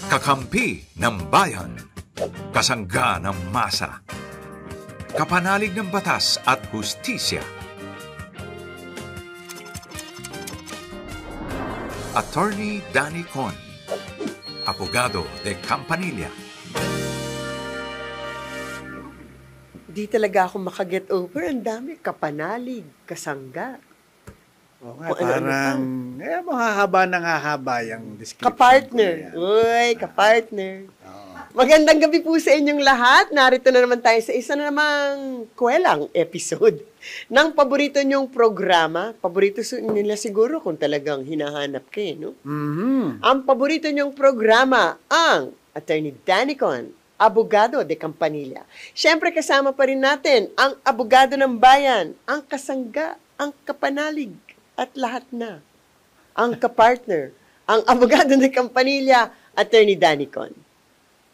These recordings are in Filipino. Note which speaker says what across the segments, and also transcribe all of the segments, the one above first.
Speaker 1: Kakampi ng bayan. Kasangga ng masa. Kapanalig ng batas at hustisya. Attorney Danny Con. Abogado de Campanilla.
Speaker 2: Di talaga ako makaget over. Ang dami. Kapanalig, kasangga.
Speaker 3: Oo nga, parang, mahahaba ng hahaba yung description.
Speaker 2: Kapartner. Uy, kapartner. Magandang gabi po sa inyong lahat. Narito na naman tayo sa isa na namang kwelang episode ng paborito nyong programa. Paborito nila siguro kung talagang hinahanap kayo, no?
Speaker 3: Mhm.
Speaker 2: Ang paborito nyong programa, ang Attorney Danny Con, Abogado de Campanilla. Siyempre kasama pa rin natin ang Abogado ng Bayan, ang kasangga, ang kapanalig, at lahat na. Ang kapartner, ang Abogado de Campanilla, Attorney Danny Con.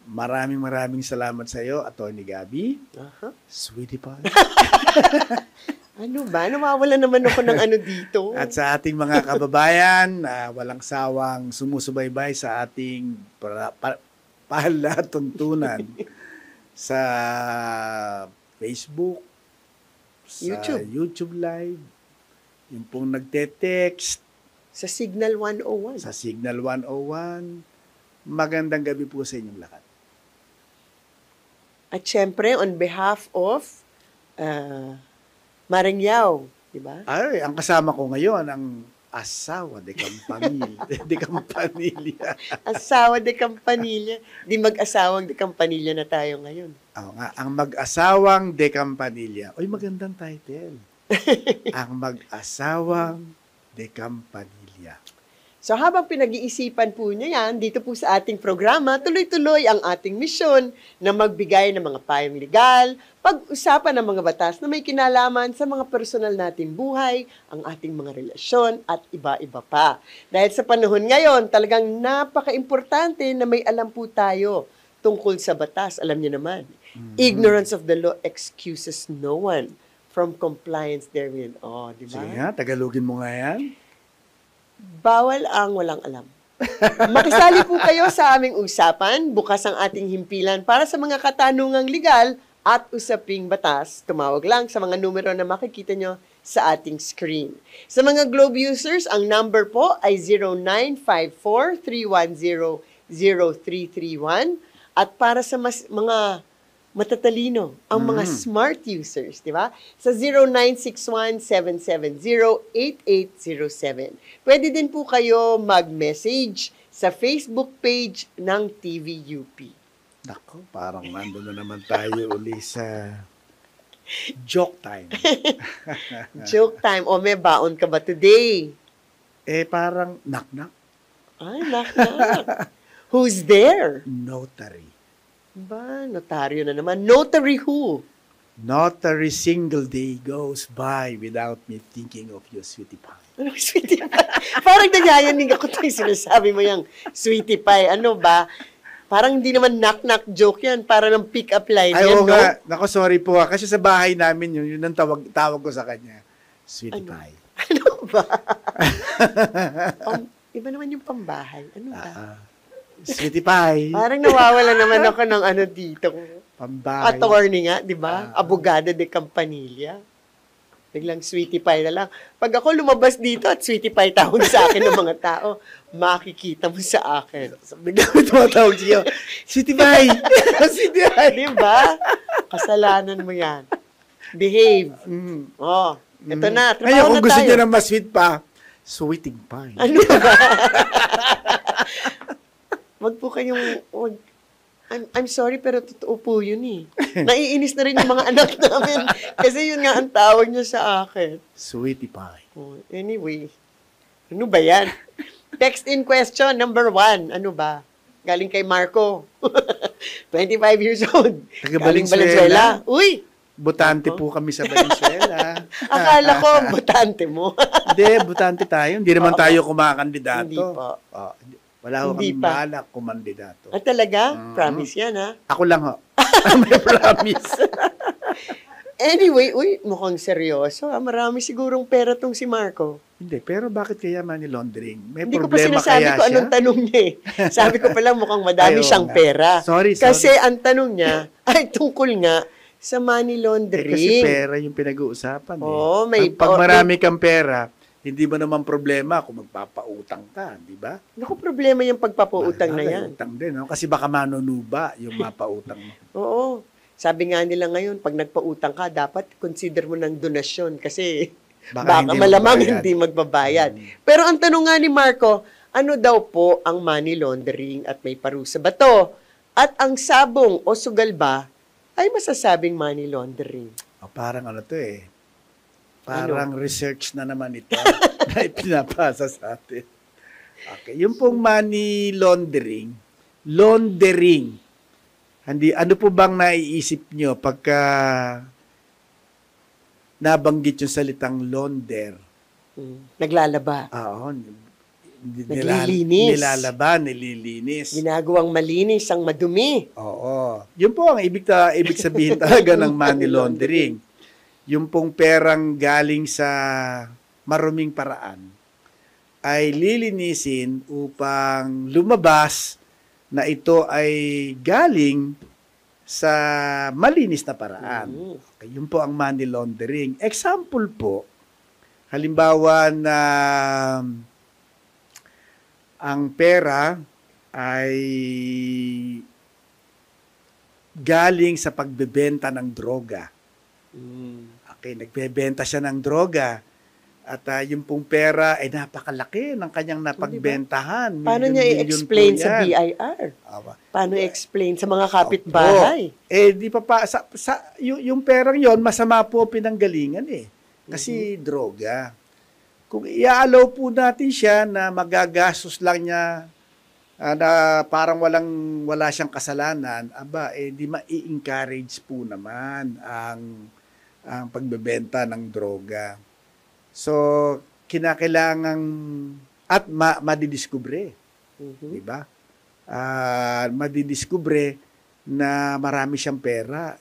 Speaker 3: Maraming salamat sa iyo, Attorney Gabby. Sweetie pie.
Speaker 2: Ano ba? Nawawala naman ako ng ano dito.
Speaker 3: At sa ating mga kababayan, walang sawang sumusubaybay sa ating palatuntunan sa Facebook, sa YouTube Live, yung pong nagte-text,
Speaker 2: sa Signal 101.
Speaker 3: sa Signal 101. Magandang gabi po sa inyong lahat.
Speaker 2: At syempre, on behalf of Maring Yao, di ba?
Speaker 3: Ay, ang kasama ko ngayon, ang asawa de Campanilla. de Campanilla.
Speaker 2: Asawa de Campanilla. Di mag-asawang de Campanilla na tayo ngayon.
Speaker 3: Oo nga, ang mag-asawang de Campanilla. Uy, magandang title. Ang mag-asawang de Campanilla.
Speaker 2: So habang pinag-iisipan po niya yan, dito po sa ating programa, tuloy-tuloy ang ating misyon na magbigay ng mga payong legal, pag-usapan ng mga batas na may kinalaman sa mga personal nating buhay, ang ating mga relasyon at iba-iba pa. Dahil sa panahon ngayon, talagang napaka-importante na may alam po tayo tungkol sa batas. Alam niyo naman, ignorance of the law excuses no one from compliance therein. Oh, di ba?
Speaker 3: Sige nga, Tagalogin mo nga yan.
Speaker 2: Bawal ang walang alam. Makisali po kayo sa aming usapan. Bukas ang ating himpilan para sa mga katanungang legal at usaping batas. Tumawag lang sa mga numero na makikita nyo sa ating screen. Sa mga Globe users, ang number po ay 0954-310-0331. At para sa mga matatalino, ang mga smart users, di ba? Sa 0961-770-8807. Pwede din po kayo mag-message sa Facebook page ng TVUP.
Speaker 3: Nako, parang nandun na naman tayo uli sa joke time.
Speaker 2: Joke time. O, may baon ka ba today?
Speaker 3: Parang knock-knock.
Speaker 2: Ay, knock-knock. Who's there?
Speaker 3: Notary.
Speaker 2: Ba, notaryo na naman. Notary who?
Speaker 3: Not a single day goes by without me thinking of you, sweetie pie.
Speaker 2: Ano, sweetie pie? Parang nagyayanig ako tayo sinasabi mo yung sweetie pie. Ano ba? Parang hindi naman knock-knock joke yan. Para ng pick-up line
Speaker 3: Ay,
Speaker 2: yan,
Speaker 3: oo
Speaker 2: no?
Speaker 3: nga. Nako, sorry po. Kasi sa bahay namin yun ang tawag ko sa kanya. Sweetie pie.
Speaker 2: Ano ba? Iba naman yung pambahay. Ano ba?
Speaker 3: Sweetie pie.
Speaker 2: Parang nawawala naman ako ng ano dito.
Speaker 3: Pambahay.
Speaker 2: Attorney nga, di ba? Abogado de Campanilla. Biglang sweetie pie na lang. Pag ako lumabas dito at sweetie pie tawag sa akin ng mga tao, makikita mo sa akin.
Speaker 3: Biglang may tumatawag siya. Sweetie pie. Sweetie pie.
Speaker 2: Di ba? Kasalanan mo yan. Behave. Oh, ito na.
Speaker 3: Ngayon,
Speaker 2: Trabaho
Speaker 3: kung
Speaker 2: na
Speaker 3: gusto
Speaker 2: tayo.
Speaker 3: niya ng mas sweet pa, sweeting pie.
Speaker 2: Ano ba? Wag po kayong... I'm sorry, pero totoo po yun eh. Naiinis na rin yung mga anak namin. Kasi yun nga ang tawag niya sa akin.
Speaker 3: Sweetie pie.
Speaker 2: Oh, anyway, ano ba yan? Text in question, number 1. Ano ba? Galing kay Marco. 25 years old.
Speaker 3: Taga
Speaker 2: Galing
Speaker 3: Valenzuela.
Speaker 2: Uy!
Speaker 3: Botante po kami sa Valenzuela.
Speaker 2: Akala ko, botante mo.
Speaker 3: Hindi, botante tayo. Hindi naman tayo kumakandidato.
Speaker 2: Hindi po.
Speaker 3: Wala ko
Speaker 2: Hindi
Speaker 3: kami
Speaker 2: pa.
Speaker 3: balak kumandidato.
Speaker 2: Talaga? Promise yan, ha?
Speaker 3: Ako lang ho. May promise.
Speaker 2: Anyway, mukhang seryoso. Marami sigurong pera tong si Marco.
Speaker 3: Hindi, pero bakit kaya money laundering? May
Speaker 2: Hindi ko pa
Speaker 3: problema
Speaker 2: sinasabi
Speaker 3: kaya
Speaker 2: ko anong
Speaker 3: siya?
Speaker 2: tanong niya eh. Sabi ko pala mukhang madami
Speaker 3: Ay, oo
Speaker 2: siyang
Speaker 3: nga.
Speaker 2: pera.
Speaker 3: Sorry.
Speaker 2: Kasi ang tanong niya ay tungkol nga sa money
Speaker 3: Eh,
Speaker 2: laundering.
Speaker 3: kasi pera yung pinag-uusapan eh.
Speaker 2: Oo, may-
Speaker 3: Pag marami kang pera, hindi mo naman problema kung magpapautang ka, di ba?
Speaker 2: Naku, problema yung pagpapautang na
Speaker 3: Mahalaga
Speaker 2: yan.
Speaker 3: yung utang din, no? Kasi baka manunuba yung mapautang mo.
Speaker 2: Oo. Sabi nga nila ngayon, pag nagpautang ka, dapat consider mo ng donasyon kasi baka
Speaker 3: hindi
Speaker 2: malamang
Speaker 3: magbayad.
Speaker 2: hindi magbabayad. Pero ang tanong nga ni Marco, ano daw po ang money laundering at may parusa ba to? At ang sabong o sugal ba ay masasabing money laundering?
Speaker 3: Parang ano to eh. Parang research na naman ito na ipinapasa sa atin. Okay. Yung pong money laundering, hindi, ano po bang naiisip nyo pagka nabanggit yung salitang launder?
Speaker 2: Naglalaba.
Speaker 3: Oo.
Speaker 2: Naglilinis.
Speaker 3: Nilalaba, nililinis.
Speaker 2: Ginagawang malinis ang madumi.
Speaker 3: Oo. Yun po ang ibig sabihin talaga ng money laundering. Yung pong perang galing sa maruming paraan ay lilinisin upang lumabas na ito ay galing sa malinis na paraan. Okay, yun po ang money laundering. Example po, halimbawa na ang pera ay galing sa pagbebenta ng droga. Okay, nagbebenta siya ng droga at yung pong pera ay napakalaki ng kanyang napagbentahan.
Speaker 2: Paano niya
Speaker 3: Milyon-milyon
Speaker 2: i-explain
Speaker 3: po
Speaker 2: sa
Speaker 3: yan.
Speaker 2: BIR?
Speaker 3: Aba.
Speaker 2: Paano i-explain sa mga kapitbahay?
Speaker 3: Di pa yung perang yon masama po pinanggalingan eh. Kasi droga. Kung i-allow po natin siya na magagastos lang niya na parang wala siyang kasalanan, di ma-i-encourage po naman ang pagbebenta ng droga. So, kinakailangang at madidiskubre. Di ba? Madidiskubre na marami siyang pera,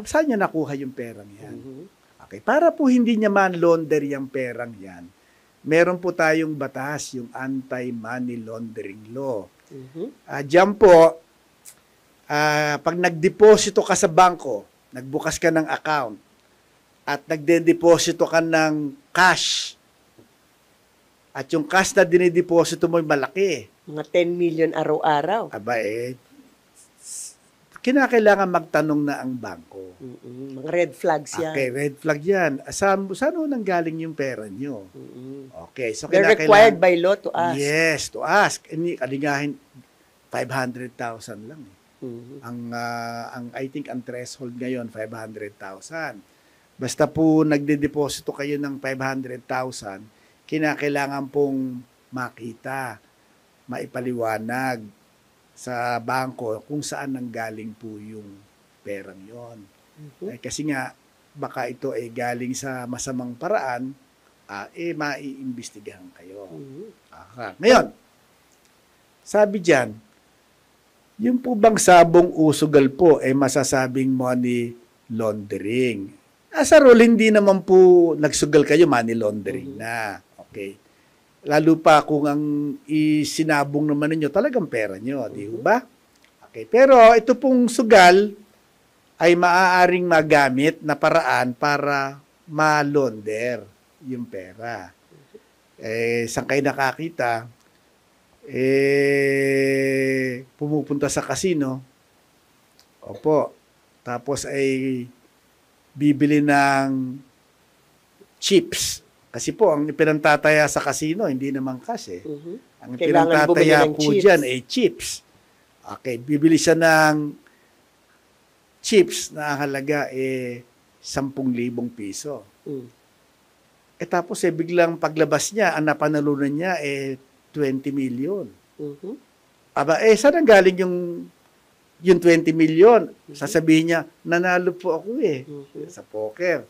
Speaker 3: saan niya nakuha yung perang yan? Okay, para po hindi niya man-launder yung perang yan, meron po tayong batas, yung anti-money laundering law. Diyan po, pag nagdeposito ka sa bangko, nagbukas ka ng account, at nagde-deposito ka ng cash, at yung cash na dinideposito mo ay malaki,
Speaker 2: Mga 10 million araw-araw.
Speaker 3: kinakailangan magtanong na ang bangko.
Speaker 2: Mga red flags yan.
Speaker 3: Okay, red flag yan. Saan ho nanggaling yung pera nyo? Okay, so
Speaker 2: They're required by law to ask.
Speaker 3: Yes, to ask. Kaligahin, 500,000 lang. Ang I think ang threshold ngayon 500,000. Basta po nagde-deposito kayo ng 500,000, kinakailangan pong makita, maipaliwanag sa bangko kung saan nanggaling po yung perang yon. Kasi nga baka ito ay galing sa masamang paraan, maiimbestigahan kayo. Ngayon, sabi diyan, yung po bang sabong usugal po ay masasabing money laundering? Sa rule, hindi naman po nagsugal kayo, money laundering na. Okay. Lalo pa kung ang isinabong naman ninyo, talagang pera nyo, di ba? Okay. Pero ito pong sugal ay maaaring magamit na paraan para ma-launder yung pera. Saan kayo nakakita? Pumupunta sa casino. Opo. Tapos ay bibili ng chips. Kasi po, ang pinantataya sa casino, hindi naman cash eh. Ang
Speaker 2: Kailangan bumili
Speaker 3: pinantataya
Speaker 2: ng
Speaker 3: po
Speaker 2: chips.
Speaker 3: dyan ay chips. Okay, bibili siya ng chips na ang halaga 10,000 piso. Tapos biglang paglabas niya, ang napanalunan niya 20 million. Saan ang galing yung 20 million? Sasabihin niya, nanalo po ako sa poker.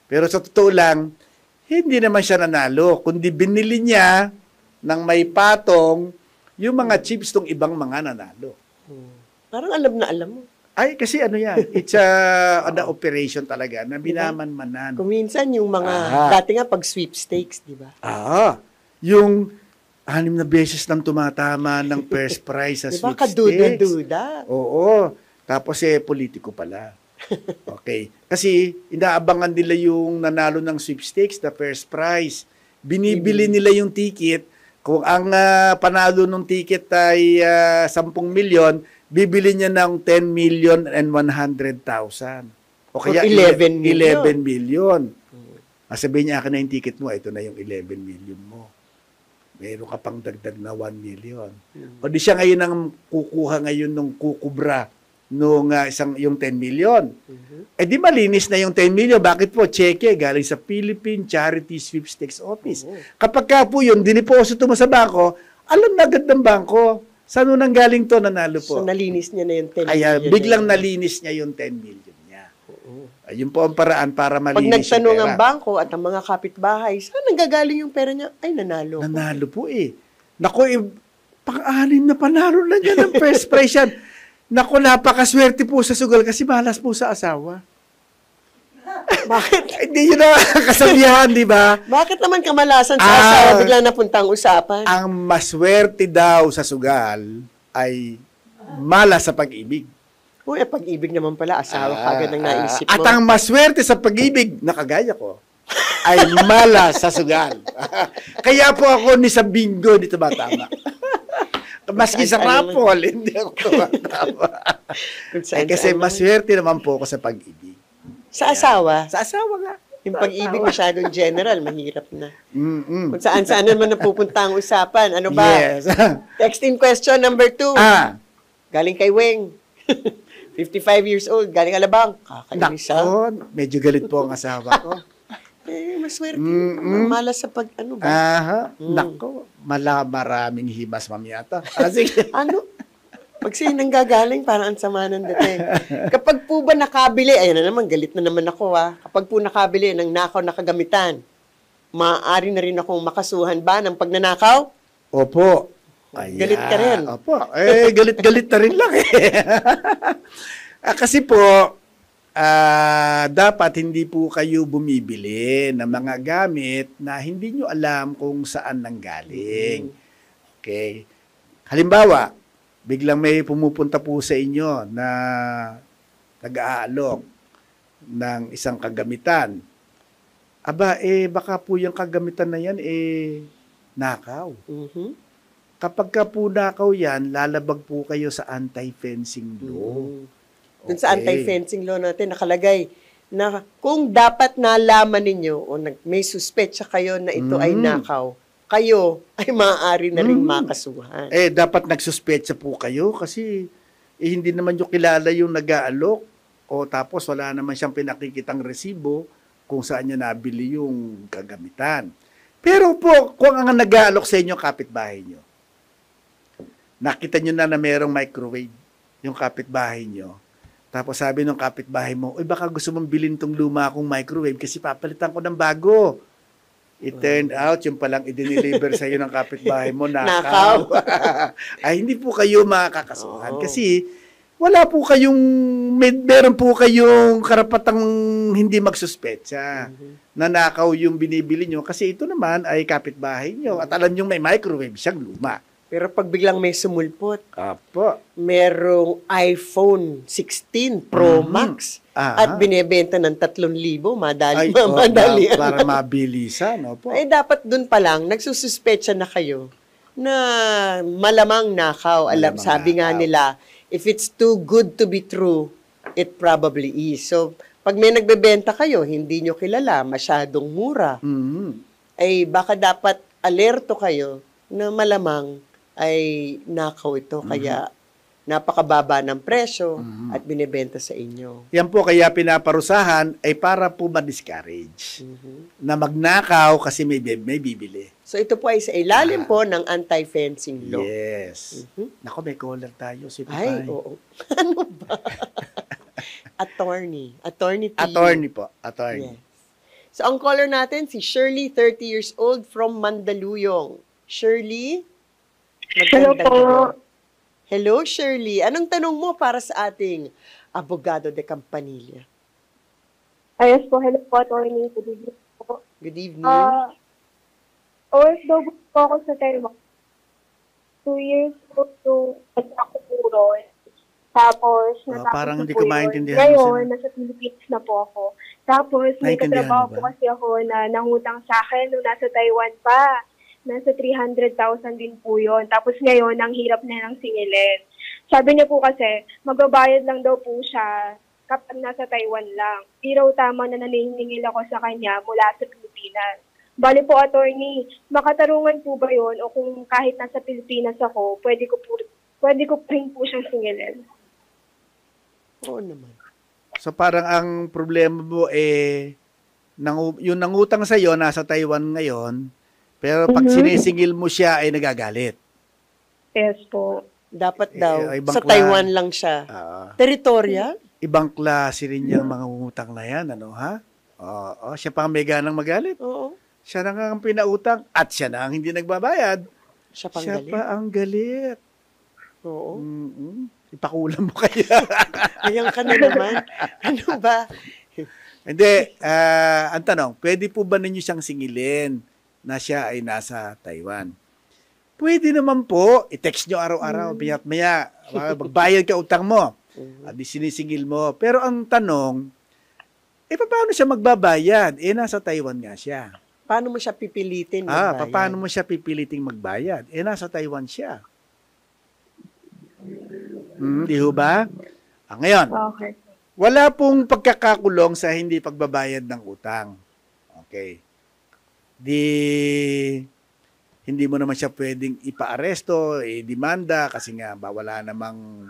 Speaker 3: Pero sa totoo lang, hindi naman siya nanalo, kundi binili niya ng may patong yung mga chips tong ibang mga nanalo.
Speaker 2: Parang alam na alam mo.
Speaker 3: Ay, kasi ano yan, it's an operation talaga na binamanmanan.
Speaker 2: Kung minsan yung mga, dati nga pag sweepstakes, di ba?
Speaker 3: Yung 6 na beses nang tumatama ng first prize sa
Speaker 2: Diba,
Speaker 3: sweepstakes.
Speaker 2: kaduda-duda.
Speaker 3: Oo. Tapos politiko pala. Okay. Kasi inaabangan nila yung nanalo ng sweepstakes, the first prize. Binibili nila yung ticket. Kung ang panalo ng ticket ay 10 milyon, bibili niya ng 10,100,000. O kaya
Speaker 2: 11 million.
Speaker 3: 11 million. Sabihin niya, akin na yung ticket mo, ito na yung 11 million mo. Meron ka pang dagdag na 1 million. O di siya ngayon ang kukuha ngayon ng kukubra nung yung 10 million. Eh di malinis na yung 10 million. Bakit po? Cheque galing sa Philippine Charity Sweepstakes Office. Kapag ka po yun, diniposito mo sa bangko, alam na agad ng bangko. Saan nang galing to, nanalo po?
Speaker 2: So, nalinis niya na yung 10
Speaker 3: Kaya
Speaker 2: million.
Speaker 3: biglang nalinis niya yung 10 million niya. Ayun po ang paraan para malinis
Speaker 2: Pag nagtanong
Speaker 3: yung
Speaker 2: ang bangko at ang mga kapitbahay, saan nanggagaling yung pera niya? Ay, nanalo.
Speaker 3: Nanalo po eh. Naku, pang-anim na panalo na niya ng first prize yan. Naku, napakaswerte po sa sugal kasi malas po sa asawa.
Speaker 2: Bakit?
Speaker 3: Hindi yun na kasabihan, di ba?
Speaker 2: Bakit naman kamalasan sa asawa biglang napuntang usapan?
Speaker 3: Ang maswerte daw sa sugal ay malas sa pag-ibig.
Speaker 2: Uy, pag-ibig naman pala, asawa kagad ang naisip mo.
Speaker 3: At ang maswerte sa pag-ibig, nakagaya ko, ay malas sa sugal. Kaya po ako ni sa bingo, dito ba tama? Maski sa raffle, hindi ako tumatama. Kasi maswerte naman po ako sa pag-ibig.
Speaker 2: Sa asawa?
Speaker 3: Sa asawa nga.
Speaker 2: Yung pag-ibig masyadong general, mahirap na. Kung saan-saan naman napupunta ang usapan. Ano ba?
Speaker 3: Yes.
Speaker 2: Text in question number 2. Galing kay Weng. 55 years old. Galing Alabang. Kakainis ha?
Speaker 3: Nako, medyo galit po ang asawa ko.
Speaker 2: Maswerte. Malas sa pag, ano ba?
Speaker 3: Nako, maraming himas mamiyata. Sige.
Speaker 2: Ano? Pag siya nanggagaling, parang ang sama ng dating. Kapag po ba nakabili, ayan na naman, galit na naman ako Kapag po nakabili ng nakaw na kagamitan, maaari na rin akong makasuhan ba ng pagnanakaw?
Speaker 3: Opo.
Speaker 2: Galit ka rin.
Speaker 3: Opo. Galit-galit na rin lang kasi po, dapat hindi po kayo bumibili ng mga gamit na hindi nyo alam kung saan nanggaling. Okay? Halimbawa, biglang may pumupunta po sa inyo na nag-aalok ng isang kagamitan. Aba, baka po yung kagamitan na yan, nakaw. Kapag ka po nakaw yan, lalabag po kayo sa anti-fencing law.
Speaker 2: Dun sa anti-fencing law natin, nakalagay na kung dapat nalaman ninyo o may suspetsa kayo na ito ay nakaw, kayo ay maaari na rin makasuhan.
Speaker 3: Dapat nagsuspetsa po kayo kasi hindi naman yung kilala yung nag-aalok o tapos wala naman siyang pinakikitang resibo kung saan niya nabili yung kagamitan. Pero po, kung ang nag-aalok sa inyo kapitbahay nyo, nakita nyo na merong microwave yung kapitbahay nyo, tapos sabi ng kapitbahay mo, baka gusto mong bilhin tong luma akong microwave kasi papalitan ko ng bago. It turned out, yung palang i-deliver sa'yo ng kapitbahay mo, nakaw. Ay, hindi po kayo makakasuhan. Kasi, wala po kayong, meron po kayong karapatang hindi magsuspetsa na nakaw yung binibili nyo. Kasi ito naman ay kapitbahay nyo. At alam nyo may microwave siyang luma.
Speaker 2: Pero pag biglang may sumulpot,
Speaker 3: Apo.
Speaker 2: merong iPhone 16 Pro Max at binebenta ng 3,000, madali.
Speaker 3: Para mabilisan. Opo.
Speaker 2: Dapat dun pa lang, nagsususpetsa na kayo na malamang nakaw. Sabi nga nila, if it's too good to be true, it probably is. So, pag may nagbebenta kayo, hindi nyo kilala, masyadong mura, baka dapat alerto kayo na malamang ay nakaw ito. Kaya napakababa ng presyo at binebenta sa inyo.
Speaker 3: Yan po kaya pinaparusahan ay para po ma-discourage na magnakaw kasi may bibili.
Speaker 2: So ito po ay sa ilalim po ng anti-fencing law.
Speaker 3: Yes. Nako, may caller tayo.
Speaker 2: Ay, oo. Ano ba? Attorney. Attorney T.
Speaker 3: Attorney po. Attorney.
Speaker 2: Yes. So ang caller natin, si Shirley, 30 years old from Mandaluyong. Shirley?
Speaker 4: Hello po.
Speaker 2: Hello, Shirley. Anong tanong mo para sa ating abogado de Campanilla.
Speaker 4: Ayos po, hello po, attorney. Good evening po.
Speaker 2: Good evening.
Speaker 4: OFW po ako sa Taiwan. 2 years po to ako puro. Tapos, natapos
Speaker 3: parang
Speaker 4: na
Speaker 3: hindi
Speaker 4: po
Speaker 3: ko
Speaker 4: yun.
Speaker 3: maintindihan
Speaker 4: Ngayon,
Speaker 3: mo
Speaker 4: nasa Philippines na po ako. Tapos, may
Speaker 3: Naintindihan
Speaker 4: katrabaho
Speaker 3: mo ba?
Speaker 4: po kasi ako na nangutang sa akin nung nasa Taiwan pa. Nasa 300,000 din po yun. Tapos ngayon, ang hirap na ng singilin. Sabi niya po kasi, magbabayad lang daw po siya kapag nasa Taiwan lang. Di raw tama na naniningil ako sa kanya mula sa Pilipinas. Bali po, attorney, makatarungan po ba yun? O kung kahit nasa Pilipinas ako, pwede ko pa rin po siyang singilin.
Speaker 2: Oo naman.
Speaker 3: So parang ang problema mo yung nangutang sa iyo nasa Taiwan ngayon, pero pag sinisingil mo siya ay nagagalit.
Speaker 4: Yes po.
Speaker 2: Dapat daw,
Speaker 3: ibang
Speaker 2: sa Taiwan lang siya. Territorial?
Speaker 3: Ibang klase rin yung mga utang na yan, ano ha? Oo, siya pa ang may ganang magalit.
Speaker 2: Oo.
Speaker 3: Siya na nga ang pinautang at siya na ang hindi nagbabayad.
Speaker 2: Siya pang
Speaker 3: Siya
Speaker 2: galit.
Speaker 3: pa ang galit.
Speaker 2: Oo.
Speaker 3: Ipakulam mo kaya.
Speaker 2: Ayan ka na naman. Ano ba?
Speaker 3: Hindi, ang tanong, pwede po ba ninyo siyang singilin na siya ay nasa Taiwan? Pwede naman po, i-text nyo araw-araw, maya, magbayad ka utang mo, at sinisingil mo. Pero ang tanong, paano siya magbabayad? Nasa Taiwan nga siya.
Speaker 2: Paano mo siya pipilitin magbayad?
Speaker 3: Paano mo siya pipiliting magbayad? Nasa Taiwan siya. Di ho ba? Ngayon,
Speaker 4: Okay.
Speaker 3: wala pong pagkakakulong sa hindi pagbabayad ng utang. Okay. Hindi mo naman siya pwedeng ipaaresto, demanda kasi nga wala namang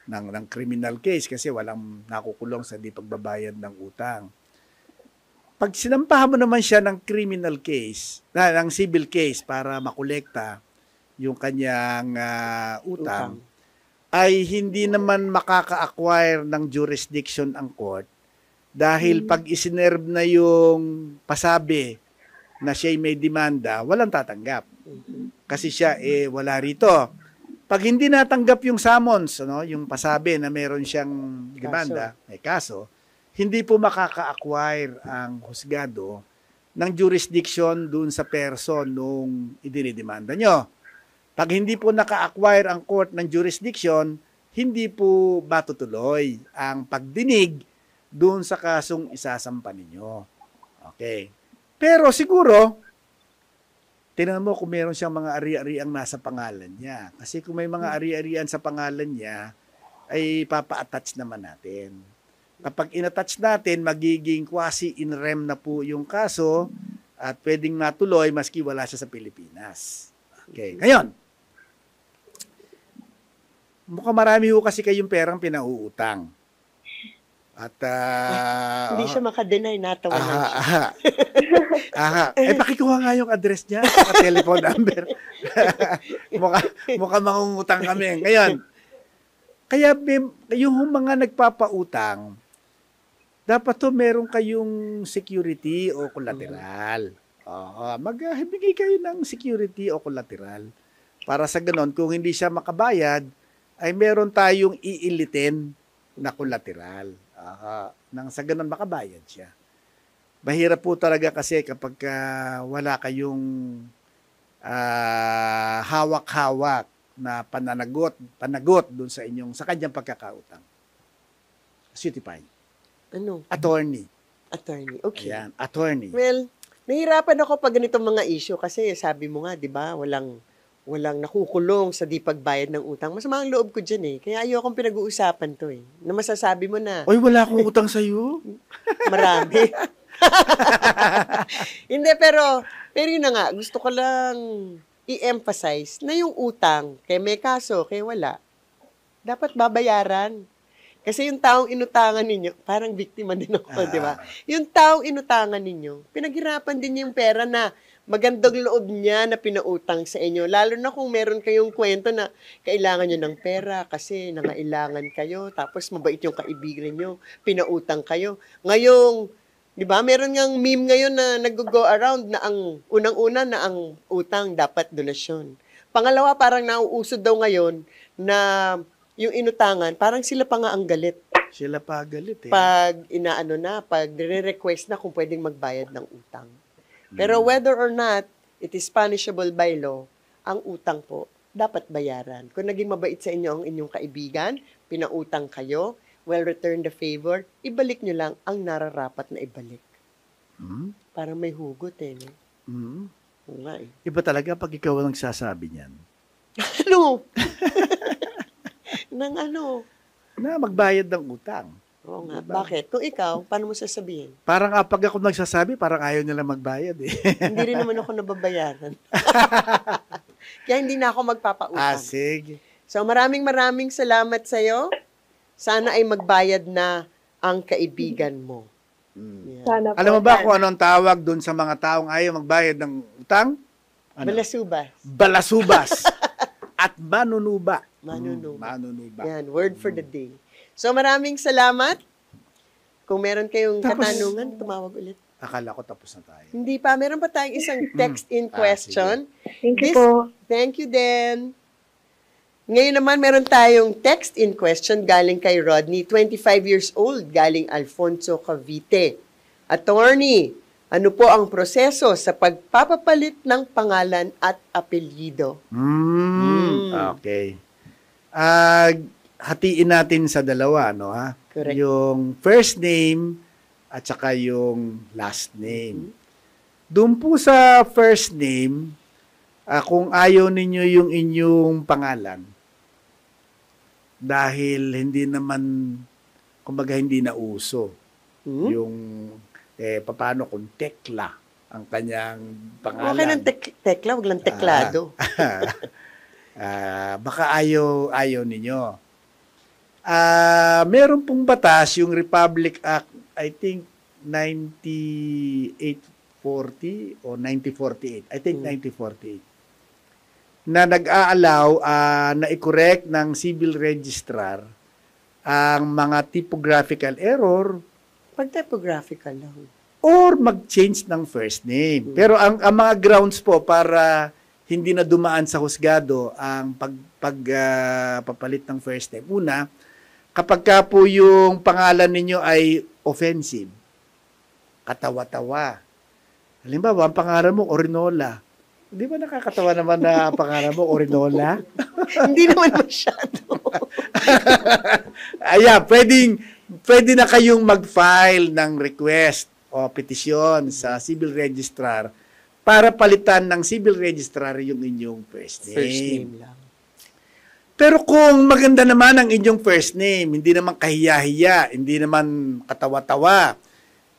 Speaker 3: ng criminal case kasi walang nakukulong sa hindi pagbabayad ng utang. Pag sinampahan mo naman siya ng criminal case, ng civil case para makolekta yung kanyang utang, ay hindi naman makaka-acquire ng jurisdiction ang court dahil pag isinerve na yung pasabi na siya'y may demanda, walang tatanggap. Kasi siya wala rito. Pag hindi natanggap yung summons, yung pasabi na meron siyang demanda, may kaso, hindi po makaka-acquire ang husgado ng jurisdiction dun sa person nung idinidemanda nyo. Pag hindi po naka-acquire ang court ng jurisdiction, hindi po matutuloy ang pagdinig doon sa kasong isasampa ninyo. Okay. Pero siguro, tingnan mo kung meron siyang mga ari-ariang nasa pangalan niya. Kasi kung may mga ari-arian sa pangalan niya, ay papa-attach naman natin. Kapag in-attach natin, magiging quasi in rem na po yung kaso at pwedeng matuloy maski wala siya sa Pilipinas. Okay. Ngayon, mukhang marami ho kasi kayong perang pinauutang. At
Speaker 2: Hindi siya makadenay, natawa lang siya.
Speaker 3: Pakikuha nga yung address niya at telephone number. mukha mangungutang kami. Ngayon, kaya yung mga nagpapautang, dapat to meron kayong security o collateral. Magbigay kayo ng security o collateral. Para sa ganon, kung hindi siya makabayad, ay meron tayong iilitin na collateral. Nang sa ganon makabayad siya. Mahirap po talaga kasi kapag wala kayong hawak-hawak na panagot dun sa kanyang pagkakautang. Certified.
Speaker 2: Ano?
Speaker 3: Attorney.
Speaker 2: Okay.
Speaker 3: Ayan, attorney.
Speaker 2: Well, nahihirapan ako pag ganitong mga issue kasi sabi mo nga, di ba, walang nakukulong sa di pagbayad ng utang. Masama ang loob ko dyan Kaya ayokong pinag-uusapan to Na masasabi mo na.
Speaker 3: Oy, wala akong utang sa'yo.
Speaker 2: Marami. Hindi, pero yun na nga, gusto ko lang i-emphasize na yung utang, kaya may kaso, kaya wala, dapat babayaran. Kasi yung taong inutangan ninyo, parang biktima din ako, di ba? Yung taong inutangan ninyo, pinaghirapan din yung pera na magandang loob niya na pinautang sa inyo. Lalo na kung meron kayong kwento na kailangan nyo ng pera kasi nangailangan kayo, tapos mabait yung kaibigan nyo, pinautang kayo. Ngayong, di ba, meron ngang meme ngayon na nag-go around na ang unang-una na ang utang dapat donasyon. Pangalawa, parang nauusod daw ngayon na yung inutangan, parang sila pa nga ang galit
Speaker 3: Sila pa galit eh.
Speaker 2: Pag inaano na, pag nire-request na kung pwedeng magbayad ng utang. Pero whether or not it is punishable by law, ang utang po dapat bayaran. Kung naging mabait sa inyo ang inyong kaibigan, pinautang kayo, well, return the favor, ibalik nyo lang ang nararapat na ibalik.
Speaker 3: Hmm?
Speaker 2: Parang may hugot eh. No?
Speaker 3: Hmm?
Speaker 2: Oo nga eh.
Speaker 3: Iba talaga pag ikaw ang nagsasabi niyan.
Speaker 2: Ano? Nang ano?
Speaker 3: Na magbayad ng utang.
Speaker 2: Oo nga.
Speaker 3: Diba?
Speaker 2: Bakit? Kung ikaw, paano mo sasabihin?
Speaker 3: Parang pag ako nagsasabi, parang ayaw nila magbayad eh.
Speaker 2: Hindi rin naman ako nababayaran. Kaya hindi na ako magpapautang.
Speaker 3: Sige.
Speaker 2: So maraming salamat sa'yo. Sana ay magbayad na ang kaibigan mo. Yan.
Speaker 4: Sana po.
Speaker 3: Alam mo ba kung anong tawag doon sa mga taong ayaw magbayad ng utang? Ano?
Speaker 2: Balasubas.
Speaker 3: Balasubas. At manunuba.
Speaker 2: Manunuba.
Speaker 3: Manunuba.
Speaker 2: Yan, word for the day. So maraming salamat. Kung meron kayong katanungan, tumawag ulit.
Speaker 3: Akala ko tapos na tayo.
Speaker 2: Hindi pa. Meron pa tayong isang text-in question.
Speaker 4: Thank you po.
Speaker 2: Thank you, Den. Ngayon naman, meron tayong text-in question galing kay Rodney, 25 years old, galing Alfonso, Cavite. Attorney, ano po ang proseso sa pagpapapalit ng pangalan at apelyido?
Speaker 3: Okay. Hatiin natin sa dalawa, no ha?
Speaker 2: Correct.
Speaker 3: Yung first name at saka yung last name. Doon po sa first name, kung ayaw ninyo yung inyong pangalan, dahil hindi naman, kumbaga hindi na uso, yung, paano kung Tekla ang kanyang pangalan.
Speaker 2: Okay ng tekla, wag lang teklado.
Speaker 3: Baka ayaw ninyo. Meron pong batas, yung Republic Act, I think 9840 o 1948. I think 1948. Na nag-aalaw na i-correct ng civil registrar ang mga typographical error
Speaker 2: Pag typographical lang.
Speaker 3: or mag-change ng first name. Pero ang mga grounds po para hindi na dumaan sa husgado ang pagpapalit ng first name. Una, kapag ka po yung pangalan ninyo ay offensive, katawa-tawa. Halimbawa, ang pangalan mo, Orinola. Di ba nakakatawa naman na pangalan mo, Orinola?
Speaker 2: Hindi naman masyado.
Speaker 3: Ayan, pwede na kayong mag-file ng request o petisyon sa civil registrar para palitan ng civil registrar yung inyong first name.
Speaker 2: First name lang.
Speaker 3: Pero kung maganda naman ang inyong first name, hindi naman kahiya-hiya, hindi naman katawa-tawa,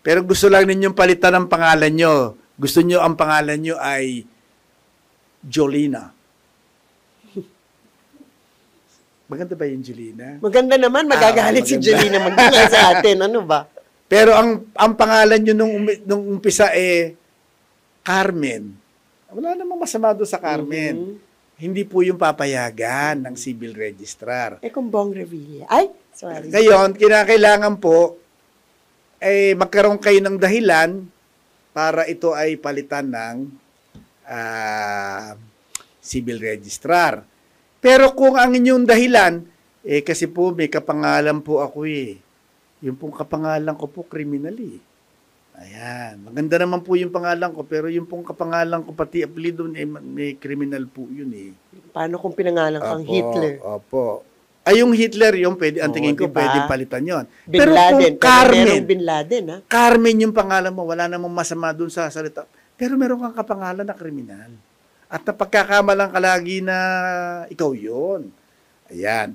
Speaker 3: pero gusto lang ninyong palitan ang pangalan nyo, gusto nyo ang pangalan nyo ay Jolina. Maganda ba yung Jolina?
Speaker 2: Maganda naman, magagalit si
Speaker 3: maganda.
Speaker 2: Jolina magdala sa atin. Ano ba?
Speaker 3: Pero ang pangalan nyo nung umpisa Carmen. Wala namang masama doon sa Carmen. Hindi po yung papayagan ng civil registrar.
Speaker 2: Kung Bong Revilla. Ay, sorry.
Speaker 3: Ngayon, kinakailangan po magkaroon kayo ng dahilan para ito ay palitan ng civil registrar. Pero kung ang inyong dahilan, kasi po may kapangalan po ako Yung pong kapangalan ko po, criminal Ayan. Maganda naman po yung pangalan ko, pero yung pong kapangalan ko, pati apelido, may criminal po yun
Speaker 2: Paano kung pinangalan kang Hitler?
Speaker 3: Opo. Ay, yung Hitler, yung pwede, ang tingin ko,
Speaker 2: diba?
Speaker 3: pwedeng palitan yon.
Speaker 2: Bin
Speaker 3: Pero
Speaker 2: Laden.
Speaker 3: kung Carmen,
Speaker 2: Merong Bin Laden, ha?
Speaker 3: Carmen yung pangalan mo, wala namang masama dun sa salita. Pero meron kang kapangalan na kriminal. At napagkakamalang ka lagi na ikaw yun. Ayan.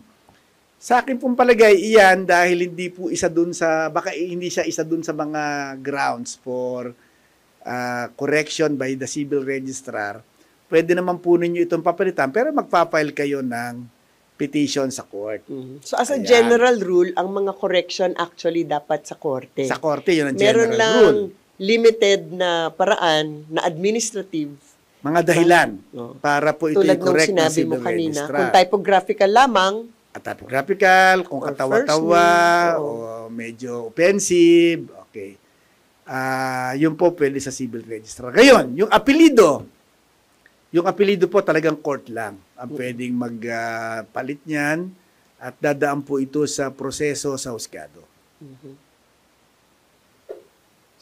Speaker 3: Sa akin pong palagay, iyan dahil hindi po isa dun sa, baka hindi siya isa dun sa mga grounds for correction by the civil registrar. Pwede naman po ninyo itong papalitan, pero magpa-file kayo ng petition sa court.
Speaker 2: So as a
Speaker 3: Ayan.
Speaker 2: general rule, ang mga correction actually dapat sa korte.
Speaker 3: Sa korte, yun ang
Speaker 2: Meron
Speaker 3: general
Speaker 2: lang
Speaker 3: rule.
Speaker 2: limited na paraan na administrative.
Speaker 3: Mga dahilan
Speaker 2: No.
Speaker 3: para po ito
Speaker 2: Tulad ng
Speaker 3: i-correct ng
Speaker 2: sinabi mo
Speaker 3: civil
Speaker 2: kanina,
Speaker 3: registrar.
Speaker 2: kung typographical lamang,
Speaker 3: At typographical, kung
Speaker 2: Or
Speaker 3: katawa-tawa,
Speaker 2: first name,
Speaker 3: o medyo offensive, okay. Yun po pwede sa civil registrar. Ngayon, yung apelido po talagang court lang. Ang pwedeng magpalit niyan at dadaan po ito sa proseso sa husgado.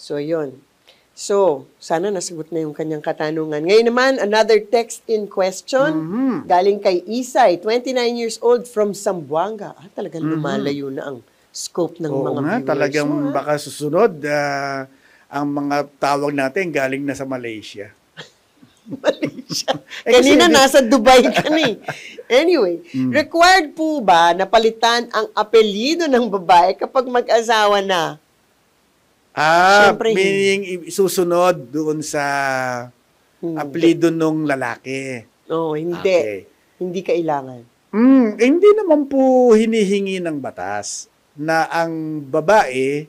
Speaker 2: So, yun. So, sana nasagot na yung kanyang katanungan. Ngayon naman, another text in question. Galing kay Isay, 29 years old from Zamboanga. Talagang lumalayo na ang scope ng
Speaker 3: Oo
Speaker 2: mga
Speaker 3: nga,
Speaker 2: viewers
Speaker 3: talagang
Speaker 2: mo, ha?
Speaker 3: baka susunod, ang mga tawag natin galing na sa Malaysia.
Speaker 2: Malaysia.
Speaker 3: Eh, kasi-
Speaker 2: Kanina nasa Dubai ka ni. Anyway, required po ba na palitan ang apelyido ng babae kapag mag-asawa na? Siyempre,
Speaker 3: Meaning susunod doon sa apelido nung lalaki.
Speaker 2: Oh, hindi.
Speaker 3: Okay.
Speaker 2: Hindi kailangan.
Speaker 3: Hindi naman po hinihingi ng batas na ang babae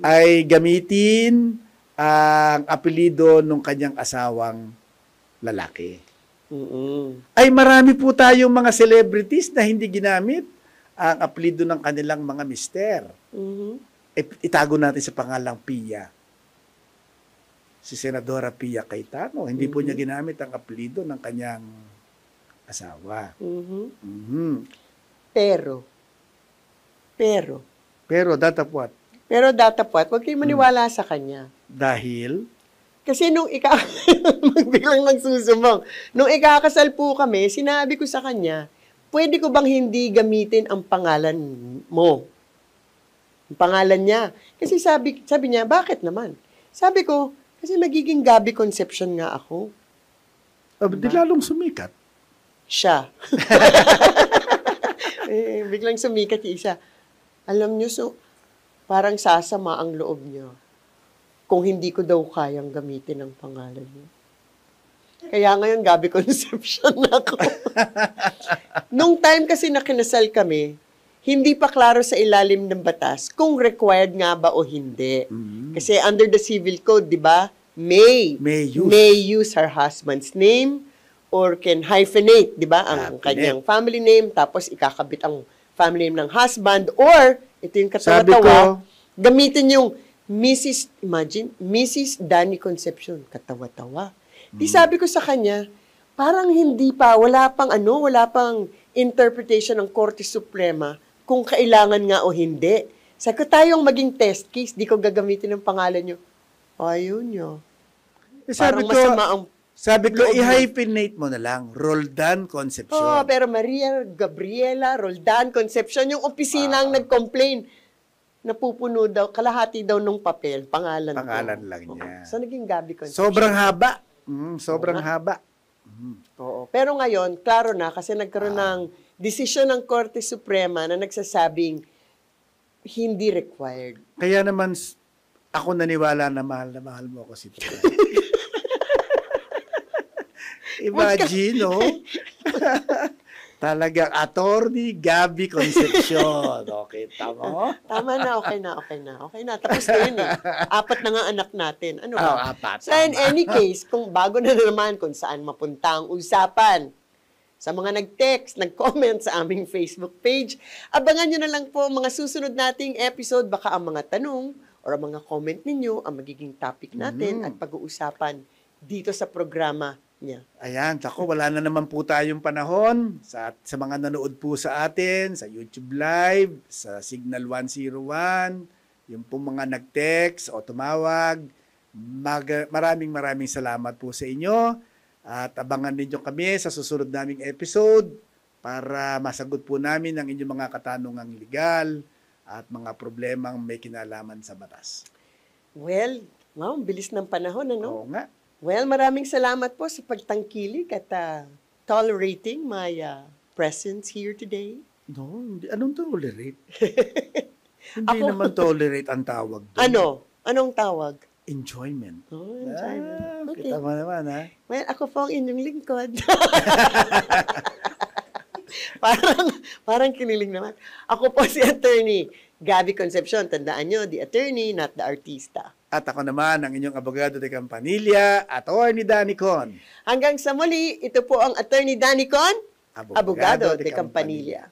Speaker 3: ay gamitin ang apelido ng kanyang asawang lalaki. Ay marami po tayong mga celebrities na hindi ginamit ang apelido ng kanilang mga mister. Itago natin sa pangalang Pia. Si Senadora Pia Cayetano, hindi po niya ginamit ang apelido ng kanyang asawa. Pero datapwat.
Speaker 2: Pero datapwat, huwag kayong maniwala sa kanya.
Speaker 3: Dahil
Speaker 2: Kasi nung biglang nagsusumong. Nung ikakasal po kami, sinabi ko sa kanya, pwede ko bang hindi gamitin ang pangalan mo? Ang pangalan niya. Kasi sabi niya, bakit naman? Sabi ko, kasi magiging Gabby Concepcion nga ako.
Speaker 3: di lalong sumikat.
Speaker 2: Siya. Biglang sumikat yung isa. Alam niyo, so, parang sasama ang loob niya kung hindi ko daw kayang gamitin ang pangalan niya. Kaya ngayon, Gabby Concepcion ako. Nung time kasi na kinasal kami, hindi pa klaro sa ilalim ng batas kung required nga ba o hindi. Kasi under the civil code, di ba, may use her husband's name or can hyphenate, di ba, ang kanyang family name, tapos ikakabit ang family name ng husband, or, ito yung katawa-tawa, gamitin yung Mrs. Danny Concepcion, katawa-tawa. Di sabi ko sa kanya, parang hindi pa, wala pang interpretation ng Korte Suprema kung kailangan nga o hindi. Sabi ko, tayong maging test case, di ko gagamitin ang pangalan nyo. Ayun nyo.
Speaker 3: Sabi ko, i-hyphenate mo na lang, Roldan Concepcion.
Speaker 2: Pero Maria Gabriela Roldan Concepcion, yung opisina ang nag-complain. Napupuno daw, kalahati daw nung papel, pangalan
Speaker 3: lang niya.
Speaker 2: So, naging Gabby Concepcion.
Speaker 3: Sobrang haba. Sobrang haba.
Speaker 2: Oo. Pero ngayon, klaro na, kasi nagkaroon ng desisyon ng Korte Suprema na nagsasabing hindi required.
Speaker 3: Kaya naman, ako naniwala na mahal mo ako si Tia. Imagine, no? Talagang attorney Gabby Concepcion. Okay, tama?
Speaker 2: Tama na, okay na. Tapos na yun eh. 4 na nga anak natin. Ano ba?
Speaker 3: 4.
Speaker 2: So in any case, kung bago na naman kung saan mapunta ang usapan, sa mga nag-text, nag-comment sa aming Facebook page, abangan nyo na lang po mga susunod nating episode. Baka ang mga tanong or ang mga comment ninyo ang magiging topic natin at pag-uusapan dito sa programa niya.
Speaker 3: Ayan, wala na naman po tayong panahon sa mga nanood po sa atin, sa YouTube Live, sa Signal 101, yung po mga nag-text o tumawag. Maraming salamat po sa inyo at abangan ninyo kami sa susunod naming episode para masagot po namin ang inyong mga katanungang legal at mga problemang may kinalaman sa batas.
Speaker 2: Well, wow, bilis ng panahon, ano?
Speaker 3: Oo nga.
Speaker 2: Well, maraming salamat po sa pagtangkilik at tolerating my presence here today.
Speaker 3: No, anong tolerate? Hindi naman tolerate ang tawag doon.
Speaker 2: Ano? Anong tawag?
Speaker 3: Enjoyment.
Speaker 2: Oh, enjoyment. Okay.
Speaker 3: Kita mo naman, ha?
Speaker 2: Well, ako po ang inyong lingkod. parang kiniling naman. Ako po si Attorney Gabby Concepcion. Tandaan nyo, the attorney, not the artista.
Speaker 3: At ako naman, ang inyong abogado de Campanilla, Attorney Danny Con.
Speaker 2: Hanggang sa muli, ito po ang Attorney Danny Con, abogado de Campanilla.